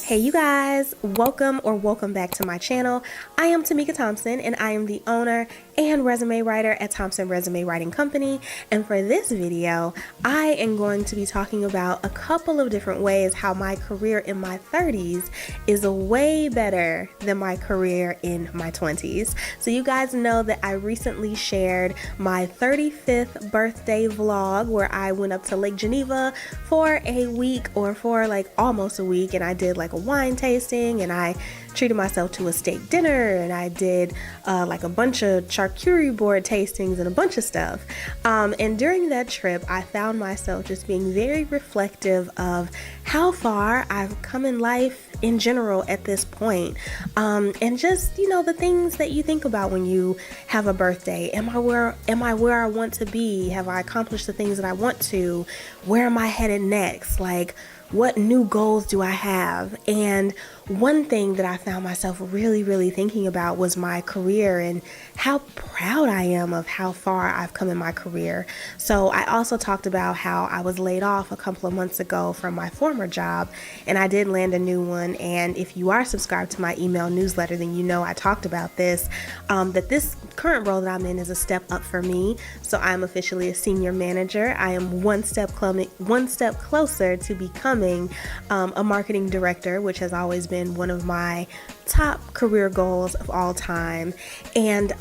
Hey you guys, welcome back to my channel. I am Tamika Thompson and I am the owner and resume writer at Thompson Resume Writing Company, and for this video I am going to be talking about a couple of different ways how my career in my 30s is way better than my career in my 20s. So you guys know that I recently shared my 35th birthday vlog where I went up to Lake Geneva for a week, or for like almost a week, and I did like a wine tasting, and I treated myself to a steak dinner, and I did like a bunch of charcuterie board tastings and a bunch of stuff. And during that trip, I found myself just being very reflective of how far I've come in life in general at this point. And just, you know, the things that you think about when you have a birthday. Am I where I want to be? Have I accomplished the things that I want to? Where am I headed next? Like, what new goals do I have? And one thing that I found myself really thinking about was my career and how proud I am of how far I've come in my career. So I also talked about how I was laid off a couple of months ago from my former job, and I did land a new one. And if you are subscribed to my email newsletter, then you know I talked about this, that this current role that I'm in is a step up for me. So I'm officially a senior manager. I am one step closer to becoming a marketing director, which has always been one of my top career goals of all time. And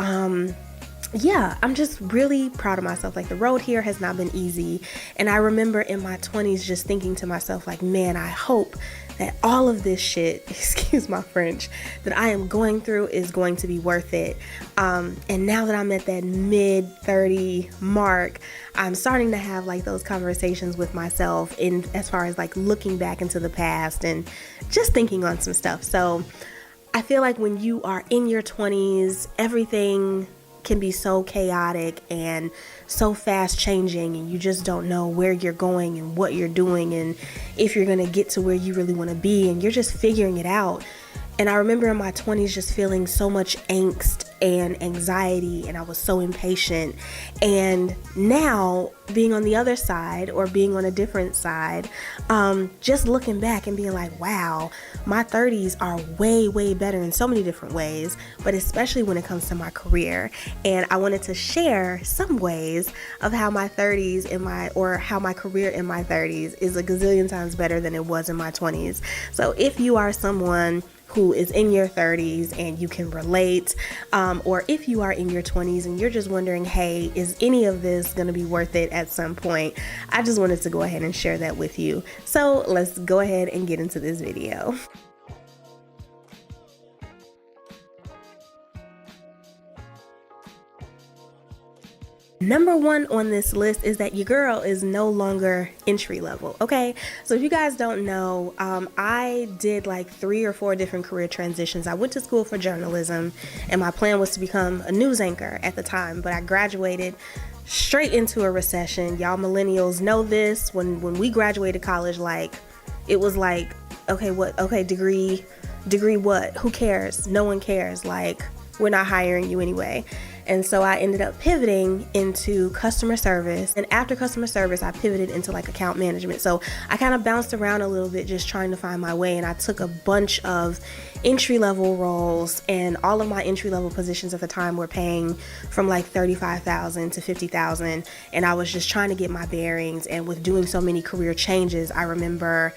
yeah, I'm just really proud of myself. Like, the road here has not been easy. And I remember in my 20s just thinking to myself, like, man, I hope that all of this shit, excuse my French, that I am going through is going to be worth it. And now that I'm at that mid 30 mark, I'm starting to have like those conversations with myself in as far as like looking back into the past and just thinking on some stuff. So I feel like when you are in your 20s, everything can be so chaotic and so fast changing, and you just don't know where you're going and what you're doing and if you're gonna get to where you really want to be, and you're just figuring it out. And I remember in my 20s just feeling so much angst and anxiety, and I was so impatient. And now being on the other side, or being on a different side, just looking back and being like, wow, my 30s are way better in so many different ways, but especially when it comes to my career. And I wanted to share some ways of how my 30s how my career in my 30s is a gazillion times better than it was in my 20s. So if you are someone who is in your 30s and you can relate, or if you are in your 20s and you're just wondering, hey, is any of this going to be worth it at some point? I just wanted to go ahead and share that with you. So let's go ahead and get into this video. Number one on this list is that your girl is no longer entry level, okay? So if you guys don't know, I did like 3 or 4 different career transitions. I went to school for journalism, and my plan was to become a news anchor at the time, but I graduated straight into a recession. Y'all millennials know this. When we graduated college, like, it was like, okay, degree what? Who cares? No one cares. Like, we're not hiring you anyway. And so I ended up pivoting into customer service. And after customer service, I pivoted into like account management. So I kind of bounced around a little bit just trying to find my way. And I took a bunch of entry-level roles, and all of my entry-level positions at the time were paying from like $35,000 to $50,000. And I was just trying to get my bearings. And with doing so many career changes, I remember,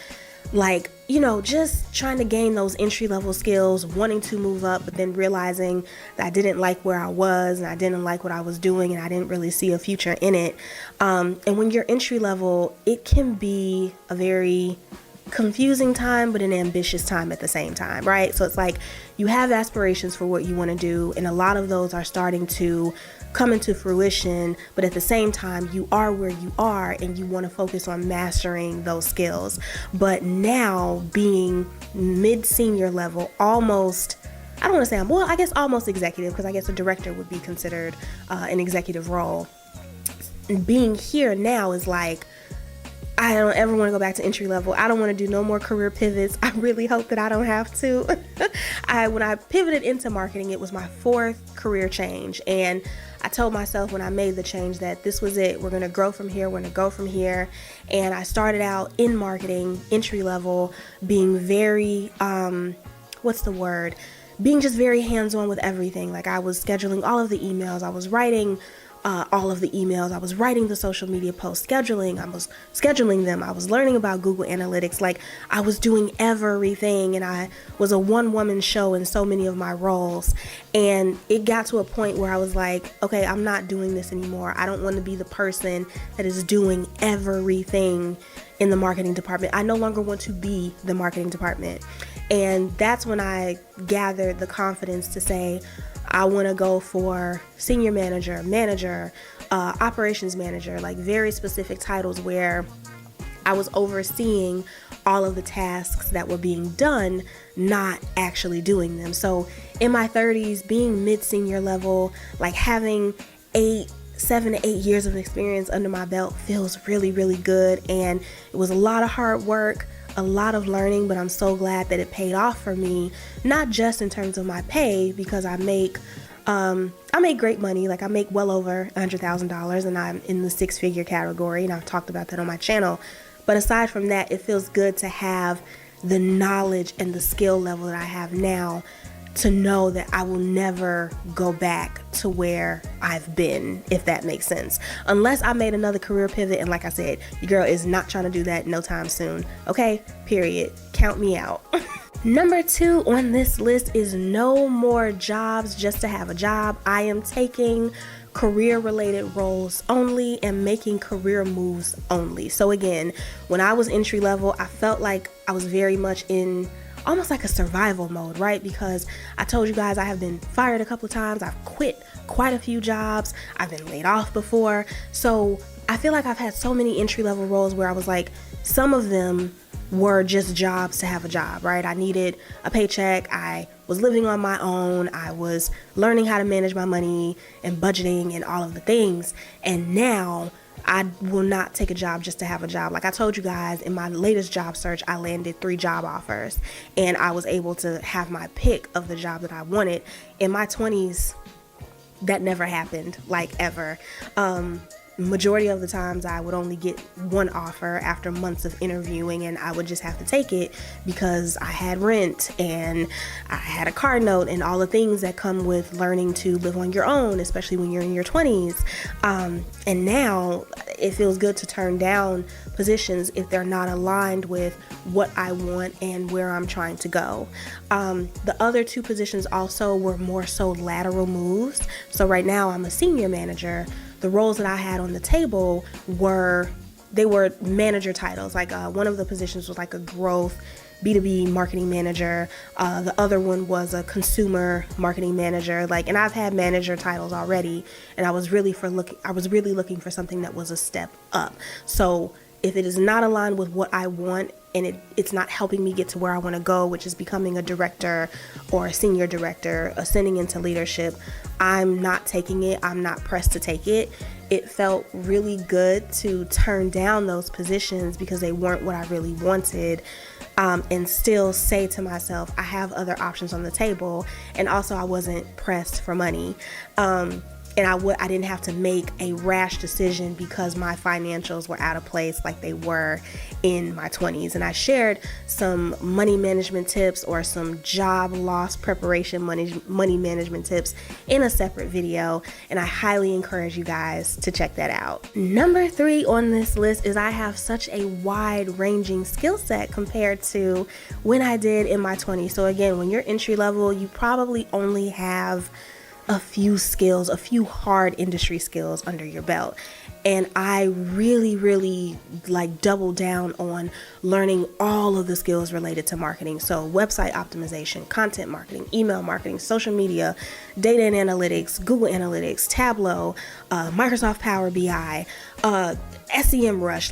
like, you know, just trying to gain those entry-level skills, wanting to move up, but then realizing that I didn't like where I was, and I didn't like what I was doing, and I didn't really see a future in it. And when you're entry-level, it can be a very confusing time, but an ambitious time at the same time, right? So it's like you have aspirations for what you want to do, and a lot of those are starting to come into fruition, but at the same time you are where you are and you want to focus on mastering those skills. But now being mid-senior level, almost, I don't want to say I guess almost executive, because I guess a director would be considered an executive role. Being here now is like, I don't ever want to go back to entry level. I don't want to do no more career pivots. I really hope that I don't have to. When I pivoted into marketing, it was my 4th career change. And I told myself when I made the change that this was it. We're going to grow from here. We're going to go from here. And I started out in marketing, entry level, being very, being just very hands-on with everything. Like I was scheduling all of the emails. I was writing all of the emails. I was writing the social media posts, scheduling. I was scheduling them. I was learning about Google Analytics. Like I was doing everything, and I was a one-woman show in so many of my roles. And it got to a point where I was like, okay, I'm not doing this anymore. I don't want to be the person that is doing everything in the marketing department. I no longer want to be the marketing department. And that's when I gathered the confidence to say, I want to go for senior manager, operations manager, like very specific titles where I was overseeing all of the tasks that were being done, not actually doing them. So in my 30s, being mid-senior level, like having 7 to 8 years of experience under my belt feels really, really good. And it was a lot of hard work, a lot of learning, but I'm so glad that it paid off for me, not just in terms of my pay, because I make great money. Like I make well over $100,000, and I'm in the 6-figure category, and I've talked about that on my channel. But aside from that, it feels good to have the knowledge and the skill level that I have now, to know that I will never go back to where I've been, if that makes sense. Unless I made another career pivot, and like I said, your girl is not trying to do that no time soon. Okay, period. Count me out. Number 2 on this list is no more jobs just to have a job. I am taking career-related roles only and making career moves only. So again, when I was entry level, I felt like I was very much in almost like a survival mode, right? Because I told you guys I have been fired a couple of times. I've quit quite a few jobs. I've been laid off before. So I feel like I've had so many entry level roles where I was like, some of them were just jobs to have a job, right? I needed a paycheck. I was living on my own. I was learning how to manage my money and budgeting and all of the things. And now I will not take a job just to have a job. Like I told you guys, in my latest job search, I landed 3 job offers, and I was able to have my pick of the job that I wanted. In my 20s, that never happened, like ever. Majority of the times I would only get 1 offer after months of interviewing, and I would just have to take it because I had rent and I had a car note and all the things that come with learning to live on your own, especially when you're in your 20s. And now it feels good to turn down positions if they're not aligned with what I want and where I'm trying to go. The other 2 positions also were more so lateral moves. So right now I'm a senior manager. The roles that I had on the table were manager titles. Like one of the positions was like a growth B2B marketing manager. The other one was a consumer marketing manager. And I've had manager titles already, and I was really looking for something that was a step up. So if it is not aligned with what I want, and it's not helping me get to where I want to go, which is becoming a director or a senior director, ascending into leadership, I'm not taking it. I'm not pressed to take it. It felt really good to turn down those positions because they weren't what I really wanted, and still say to myself, I have other options on the table. And also I wasn't pressed for money. And I didn't have to make a rash decision because my financials were out of place like they were in my 20s. And I shared some money management tips or some job loss preparation money management tips in a separate video, and I highly encourage you guys to check that out. Number 3 on this list is I have such a wide-ranging skill set compared to when I did in my 20s. So again, when you're entry level, you probably only have a few skills, a few hard industry skills under your belt. And I really double down on learning all of the skills related to marketing. So website optimization, content marketing, email marketing, social media, data and analytics, Google Analytics, Tableau, Microsoft Power BI, SEMrush,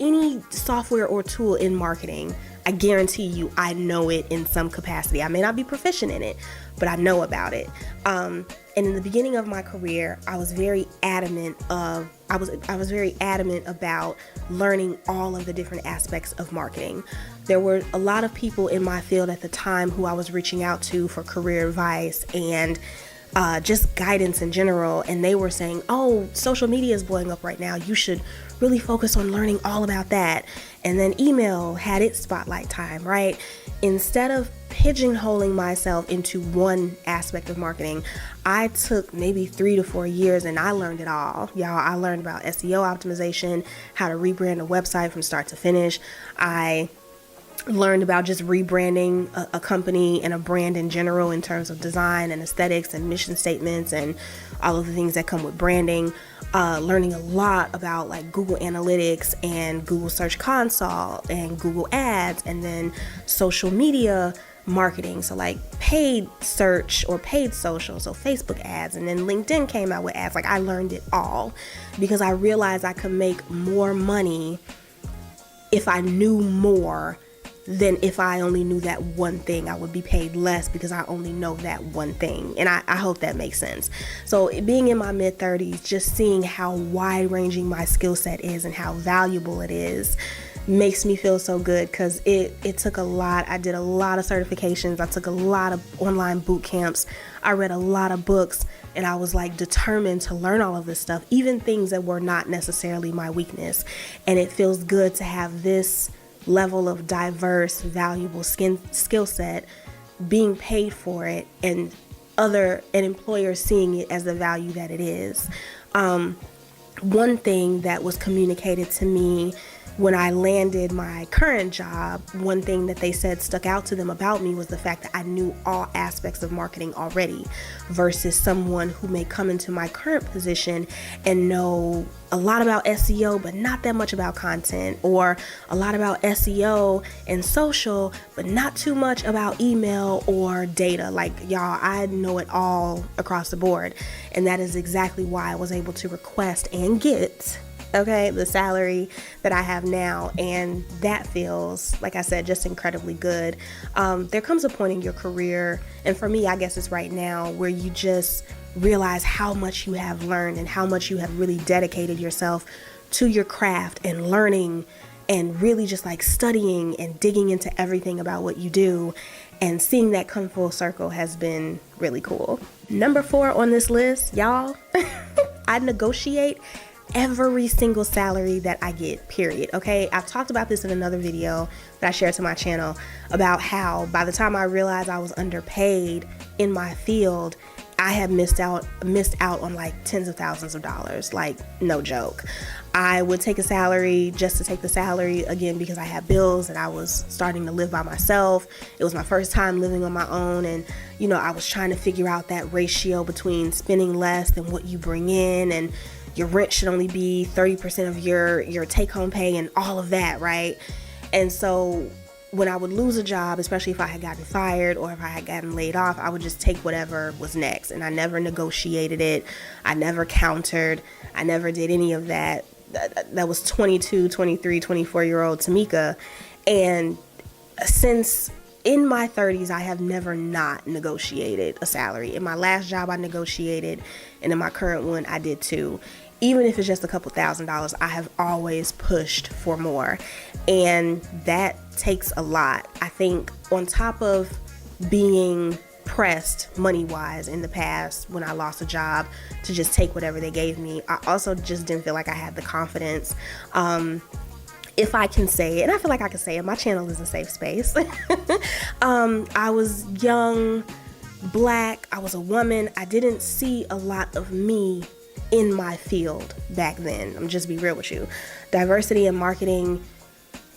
any software or tool in marketing I guarantee you I know it in some capacity. I may not be proficient in it, but I know about it. And in the beginning of my career, I was very adamant about learning all of the different aspects of marketing. There were a lot of people in my field at the time who I was reaching out to for career advice and just guidance in general, and they were saying, oh, social media is blowing up right now, you should really focus on learning all about that. And then email had its spotlight time, right? Instead of pigeonholing myself into one aspect of marketing, I took maybe 3 to 4 years and I learned it all. Y'all, I learned about SEO optimization, how to rebrand a website from start to finish. I learned about just rebranding a company and a brand in general in terms of design and aesthetics and mission statements and all of the things that come with branding. Learning a lot about like Google Analytics and Google Search Console and Google Ads, and then social media marketing. So like paid search or paid social, so Facebook ads, and then LinkedIn came out with ads. Like I learned it all because I realized I could make more money if I knew more than if I only knew that one thing. I would be paid less because I only know that one thing. And I hope that makes sense. So being in my mid-30s, just seeing how wide-ranging my skill set is and how valuable it is makes me feel so good, because it took a lot. I did a lot of certifications. I took a lot of online boot camps. I read a lot of books, and I was like determined to learn all of this stuff, even things that were not necessarily my weakness. And it feels good to have this level of diverse, valuable skill set, being paid for it, and employers seeing it as the value that it is. One thing that was communicated to me when I landed my current job, one thing that they said stuck out to them about me was the fact that I knew all aspects of marketing already, versus someone who may come into my current position and know a lot about SEO but not that much about content, or a lot about SEO and social but not too much about email or data. Like, y'all, I know it all across the board, and that is exactly why I was able to request and get the salary that I have now. And that feels, like I said, just incredibly good. There comes a point in your career, and for me, I guess it's right now, where you just realize how much you have learned and how much you have really dedicated yourself to your craft and learning and really just like studying and digging into everything about what you do. And seeing that come full circle has been really cool. Number 4 on this list, y'all, I negotiate every single salary that I get, period. Okay, I've talked about this in another video that I shared to my channel about how by the time I realized I was underpaid in my field, I had missed out on like tens of thousands of dollars. Like, no joke. I would take a salary just to take the salary, again, because I had bills and I was starting to live by myself. It was my first time living on my own, and I was trying to figure out that ratio between spending less than what you bring in, and your rent should only be 30% of your take-home pay and all of that, right? And so when I would lose a job, especially if I had gotten fired or if I had gotten laid off, I would just take whatever was next, and I never negotiated it. I never countered. I never did any of that. That was 22, 23, 24-year-old Tamika. And since in my 30s, I have never not negotiated a salary. In my last job, I negotiated, and in my current one, I did too. Even if it's just a couple $1,000s, I have always pushed for more. And that takes a lot. I think on top of being pressed money-wise in the past when I lost a job to just take whatever they gave me, I also just didn't feel like I had the confidence. If I can say it, and I feel like I can say it, my channel is a safe space. I was young, Black, I was a woman. I didn't see a lot of me in my field back then. I'm just be real with you. Diversity in marketing,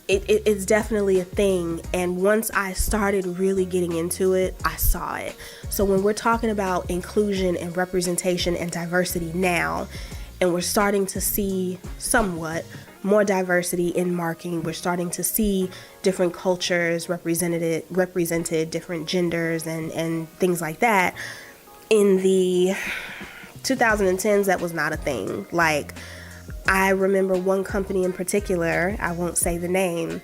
it's definitely a thing. And once I started really getting into it, I saw it. So when we're talking about inclusion and representation and diversity now, and we're starting to see somewhat more diversity in marketing, we're starting to see different cultures represented, different genders and things like that. In the 2010s, that was not a thing. Like, I remember one company in particular, I won't say the name,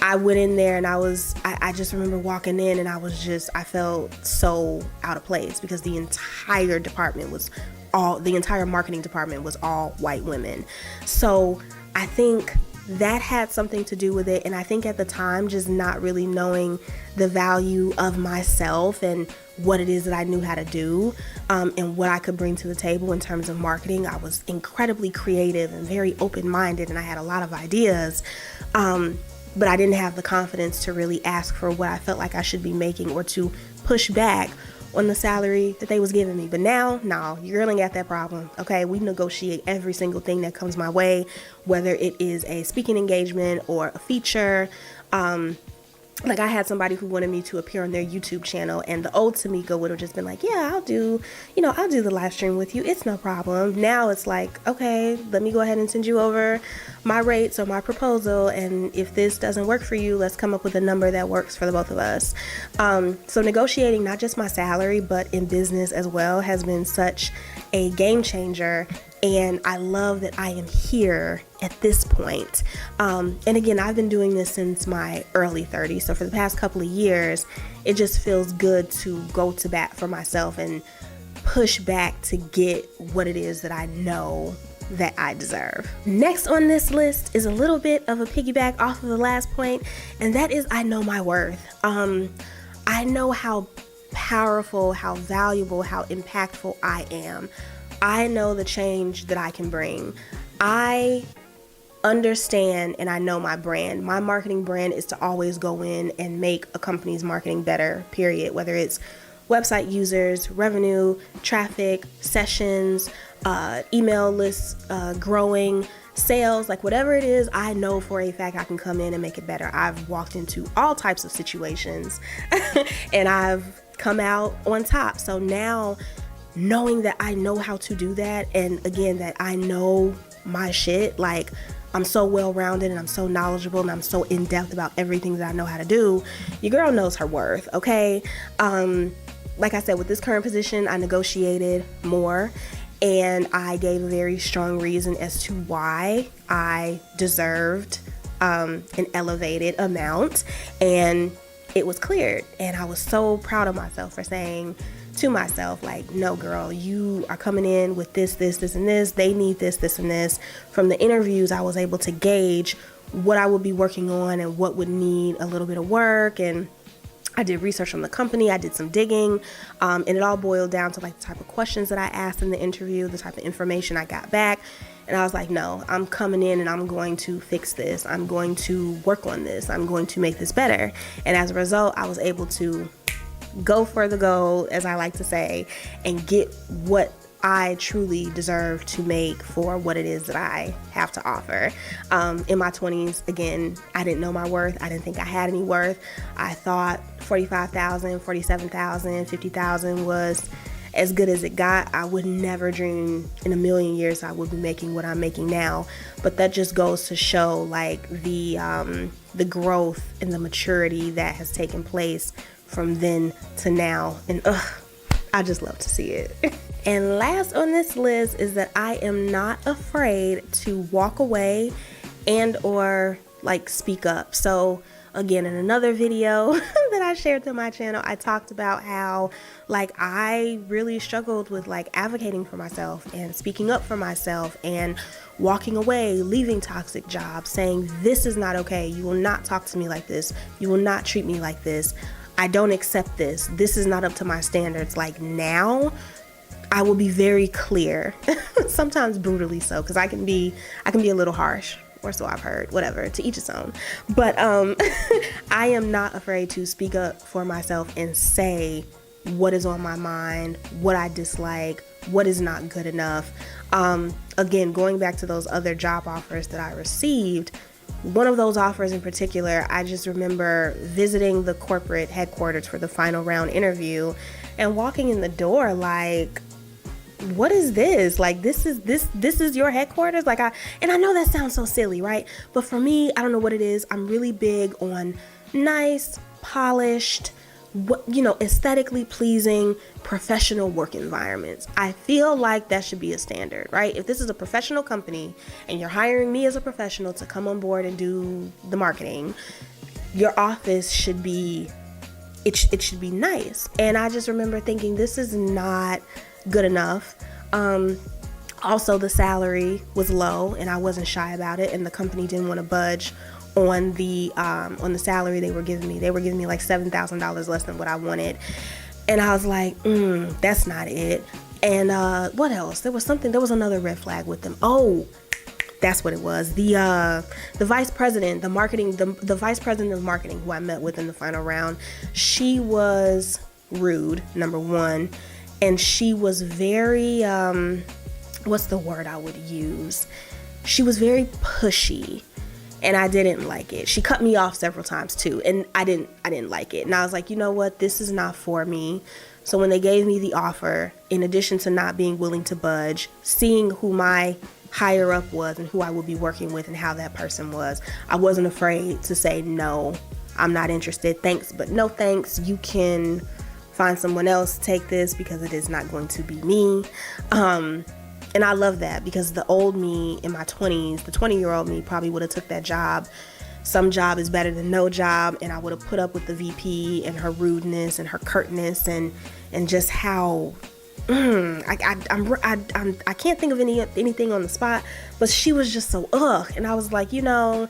I went in there and I just remember walking in and I felt so out of place because the entire marketing department was all white women. So I think that had something to do with it. And I think at the time, just not really knowing the value of myself and what it is that I knew how to do, and what I could bring to the table in terms of marketing. I was incredibly creative and very open-minded, and I had a lot of ideas. But I didn't have the confidence to really ask for what I felt like I should be making or to push back on the salary that they was giving me. But now, no, you girl ain't got that problem. Okay, we negotiate every single thing that comes my way, whether it is a speaking engagement or a feature. Like I had somebody who wanted me to appear on their YouTube channel, and the old Tamika would have just been like, yeah, I'll do the live stream with you. It's no problem. Now it's like, okay, let me go ahead and send you over my rates or my proposal. And if this doesn't work for you, let's come up with a number that works for the both of us. So negotiating not just my salary, but in business as well has been such a game changer. And I love that I am here at this point. And again, I've been doing this since my early 30s. So for the past couple of years, it just feels good to go to bat for myself and push back to get what it is that I know that I deserve. Next on this list is a little bit of a piggyback off of the last point, and that is I know my worth. I know how powerful, how valuable, how impactful I am. I know the change that I can bring. I understand and I know my brand. My marketing brand is to always go in and make a company's marketing better, period. Whether it's website users, revenue, traffic, sessions, email lists, growing, sales, like whatever it is, I know for a fact I can come in and make it better. I've walked into all types of situations and I've come out on top. So now, knowing that I know how to do that, and again, that I know my shit, like I'm so well-rounded and I'm so knowledgeable and I'm so in-depth about everything that I know how to do, your girl knows her worth, okay? Like I said, with this current position, I negotiated more and I gave a very strong reason as to why I deserved an elevated amount, and it was cleared. And I was so proud of myself for saying to myself, like, no girl, you are coming in with this, and this. They need this, and this. From the interviews, I was able to gauge what I would be working on and what would need a little bit of work. And I did research on the company. I did some digging, and it all boiled down to like the type of questions that I asked in the interview, the type of information I got back. And I was like, no, I'm coming in and I'm going to fix this. I'm going to work on this. I'm going to make this better. And as a result, I was able to go for the goal, as I like to say, and get what I truly deserve to make for what it is that I have to offer. In my 20s, again, I didn't know my worth. I didn't think I had any worth. I thought $45,000, $47,000, $50,000 was as good as it got. I would never dream in a million years I would be making what I'm making now. But that just goes to show like the growth and the maturity that has taken place from then to now. And I just love to see it. And last on this list is that I am not afraid to walk away and or like speak up. So again, in another video that I shared to my channel, I talked about how like I really struggled with like advocating for myself and speaking up for myself and walking away, leaving toxic jobs, saying this is not okay. You will not talk to me like this. You will not treat me like this. I don't accept this. This is not up to my standards. Like now, I will be very clear, sometimes brutally so, because I can be a little harsh, or so I've heard, whatever, to each his own. But I am not afraid to speak up for myself and say what is on my mind, what I dislike, what is not good enough. Again, going back to those other job offers that I received, one of those offers in particular, I just remember visiting the corporate headquarters for the final round interview and walking in the door like, what is this? Like, this is your headquarters? Like, and I know that sounds so silly, right? But for me, I don't know what it is. I'm really big on nice, polished, aesthetically pleasing, professional work environments. I feel like that should be a standard, right? If this is a professional company and you're hiring me as a professional to come on board and do the marketing, your office should be, it should be nice. And I just remember thinking, this is not good enough. Also, the salary was low, and I wasn't shy about it, and the company didn't want to budge on the salary they were giving me. They were giving me like $7,000 less than what I wanted, and I was like, that's not it. And what else? There was another red flag with them. Oh, that's what it was. The vice president, the vice president of marketing, who I met with in the final round, she was rude, number one, and she was very what's the word I would use? She was very pushy, and I didn't like it. She cut me off several times too, and I didn't like it. And I was like, you know what? This is not for me. So when they gave me the offer, in addition to not being willing to budge, seeing who my higher up was and who I would be working with and how that person was, I wasn't afraid to say, no, I'm not interested. Thanks, but no thanks. You can find someone else to take this because it is not going to be me. And I love that, because the old me in my 20s, the 20-year-old me probably would have took that job. Some job is better than no job, and I would have put up with the VP and her rudeness and her curtness and just how I can't think of anything on the spot, but she was just so and I was like, nah,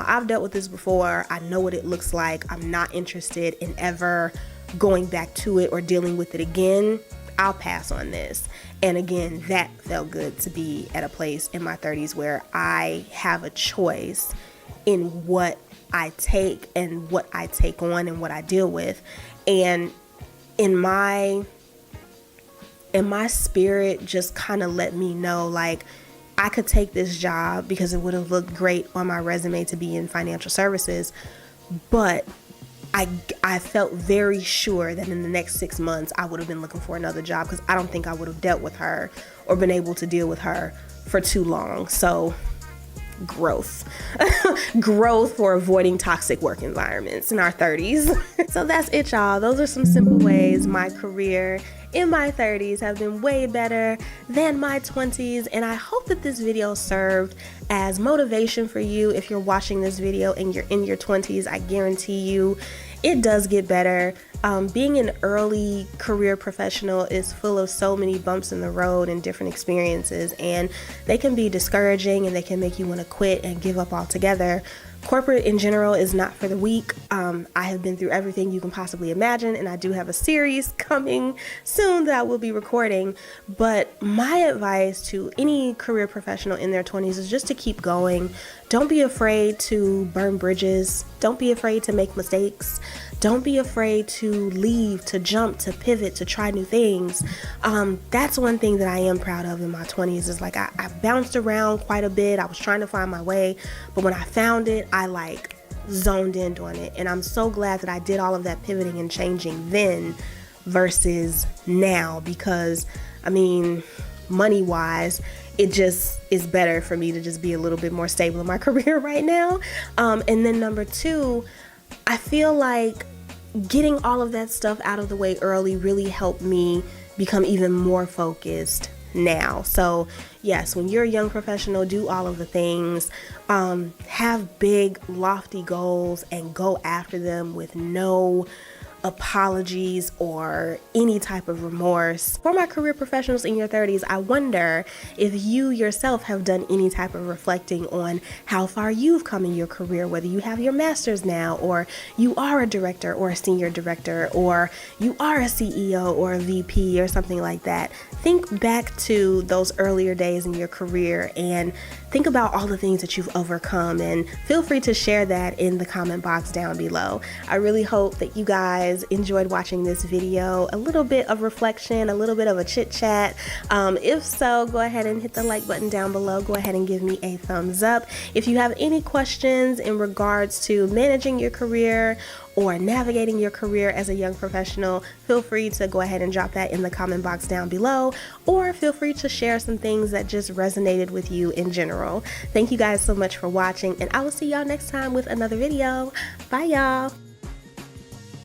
I've dealt with this before. I know what it looks like. I'm not interested in ever going back to it or dealing with it again. I'll pass on this. And again, that felt good, to be at a place in my 30s where I have a choice in what I take and what I take on and what I deal with. And in my spirit just kind of let me know, like, I could take this job because it would have looked great on my resume to be in financial services, but I felt very sure that in the next 6 months I would have been looking for another job, because I don't think I would have dealt with her or been able to deal with her for too long. So growth for avoiding toxic work environments in our 30s. So that's it, y'all. Those are some simple ways my career in my 30s have been way better than my 20s, and I hope that this video served as motivation for you. If you're watching this video and you're in your 20s, I guarantee you it does get better. Being an early career professional is full of so many bumps in the road and different experiences, and they can be discouraging and they can make you want to quit and give up altogether. Corporate in general is not for the weak. I have been through everything you can possibly imagine, and I do have a series coming soon that I will be recording. But my advice to any career professional in their 20s is just to keep going. Don't be afraid to burn bridges. Don't be afraid to make mistakes. Don't be afraid to leave, to jump, to pivot, to try new things. That's one thing that I am proud of in my 20s, is like I bounced around quite a bit. I was trying to find my way, but when I found it, I like zoned in on it. And I'm so glad that I did all of that pivoting and changing then versus now, because I mean, money wise, it just is better for me to just be a little bit more stable in my career right now. And then number two, I feel like getting all of that stuff out of the way early really helped me become even more focused now. So yes, when you're a young professional, do all of the things, have big lofty goals and go after them with no apologies or any type of remorse. For my career professionals in your 30s, I wonder if you yourself have done any type of reflecting on how far you've come in your career, whether you have your master's now, or you are a director or a senior director, or you are a CEO or a VP or something like that. Think back to those earlier days in your career and think about all the things that you've overcome, and feel free to share that in the comment box down below. I really hope that you guys enjoyed watching this video. A little bit of reflection, a little bit of a chit chat. If so, go ahead and hit the like button down below. Go ahead and give me a thumbs up. If you have any questions in regards to managing your career or navigating your career as a young professional, feel free to go ahead and drop that in the comment box down below, or feel free to share some things that just resonated with you in general. Thank you guys so much for watching, and I will see y'all next time with another video. Bye, y'all.